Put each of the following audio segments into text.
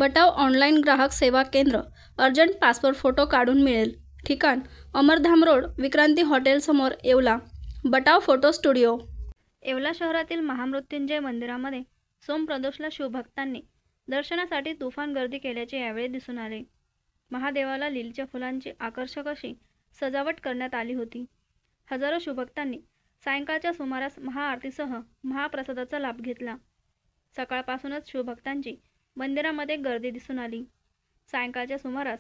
बटाव online ग्राहक सेवा केंद्र। अर्जंट पासपोर्ट फोटो काढून मिळेल। ठिकाण अमरधाम रोड, विक्रांती हॉटेल समोर, येवला। Batav photo studio. येवला शहरातील महामृत्युंजय मंदिरामध्ये सोमप्रदोषला शिवभक्तांनी दर्शनासाठी तुफान गर्दी केल्याचे यावेळी दिसून आले। महादेवाला लिलीच्या फुलांची आकर्षक अशी सजावट करण्यात आली होती। हजारो शिवभक्तांनी सायंकाळच्या सुमारास महाआरतीसह महाप्रसादाचा लाभ घेतला। सकाळपासूनच शिवभक्तांची मंदिरामध्ये गर्दी दिसून आली। सायंकाळच्या सुमारास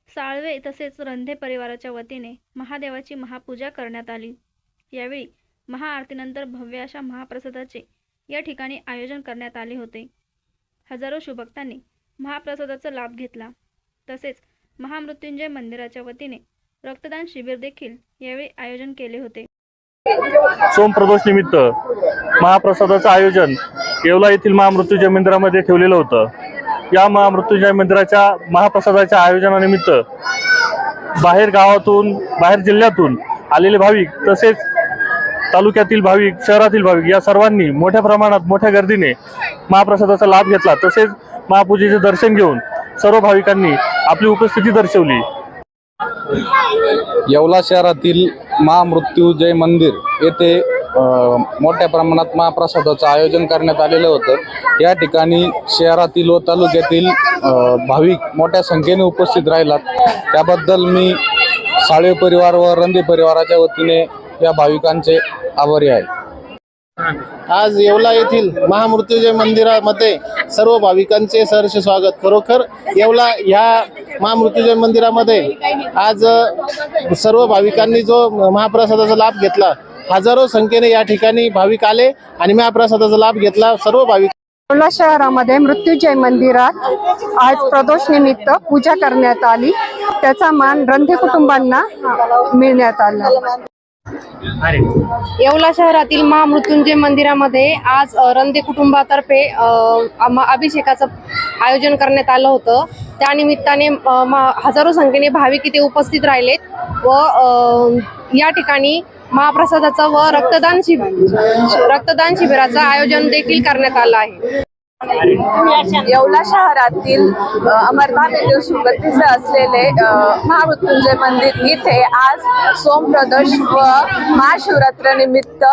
साळवे तसेच रंधे परिवाराच्या वतीने महादेवाची महापूजा करण्यात आली। यावेळी महाआरतीनंतर भव्य अशा महाप्रसादाचे या ठिकाणी आयोजन करण्यात आले होते। हजारो शिवभक्तांनी महाप्रसादाचा लाभ घेतला। तसेच महामृत्युंजय मंदिराच्या वतीने रक्तदान शिबिर देखील यावेळी आयोजन केले होते। सोमप्रदोष निमित्त महाप्रसादाचं आयोजन येवला येथील महामृत्युंजय मंदिरामध्ये ठेवलेलं होतं। या महामृत्युंजय मंदिराच्या महाप्रसादाच्या आयोजनानिमित्त बाहेर गावातून, बाहेर जिल्ह्यातून आलेले भाविक तसेच तालुक्यातील भाविक, शहरातील भाविक या सर्वांनी मोठ्या प्रमाणात, मोठ्या गर्दीने महाप्रसादाचा लाभ घेतला। तसेच महापूजेचे दर्शन घेऊन सर्व भाविकांनी आपली उपस्थिती दर्शवली। येवला शहरातील महामृत्युंजय मंदिर येथे मोठ्या प्रमाणात महाप्रसादाचं आयोजन करण्यात आलेलं होतं। या ठिकाणी शहरातील व तालुक्यातील भाविक मोठ्या संख्येने उपस्थित राहिलात, त्याबद्दल मी साळवे परिवार व रंधे परिवाराच्या वतीने या भाविकांचे आभारी आहे। आज येवला येथील महामृत्युंजय मंदिरामध्ये सर्व भाविकांचे सहर्ष स्वागत। खरोखर येवला ह्या महामृत्युंजय मंदिरामध्ये आज सर्व भाविकांनी जो महाप्रसादाचा लाभ घेतला, हजारो संख्येने या ठिकाणी भाविक आले आणि महाप्रसादाचा लाभ घेतला। सर्व भाविक येवला शहरामध्ये मृत्युंजय मंदिरात आज प्रदोष निमित्त पूजा करण्यात आली। त्याचा मान रंधे कुटुंबांना मिळण्यात आला। येवला शहरातील महामृत्युंजय मंदिरामध्ये आज रंधे कुटुंबातर्फे अभिषेकाचं आयोजन करण्यात आलं होतं। त्या निमित्ताने हजारो संख्येने भाविक इथे उपस्थित राहिलेत व या ठिकाणी महाप्रसादाचं व रक्तदान शिबिराचं आयोजन देखील करण्यात आलं आहे। येवला शहरातील अमरधाम येथील सुप्रसिद्ध असलेले महामृत्युंजय मंदिर इथे आज सोमप्रदोष व महाशिवरात्र निमित्त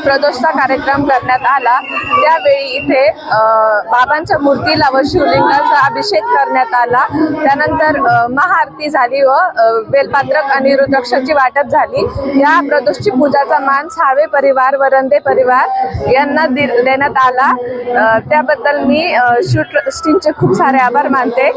प्रदोषचा कार्यक्रम करण्यात आला। त्यावेळी इथे बाबांच्या मूर्तीला व शिवलिंगाचा अभिषेक करण्यात आला। त्यानंतर महाआरती झाली व बेलपात्रक आणि रुद्राक्षाची वाटप झाली। या प्रदोषची पूजाचा मान साळवे परिवार व रंधे परिवार यांना देण्यात आला। त्याबद्दल मी शूट ट्रस्टींचे खूप सारे आभार मानते।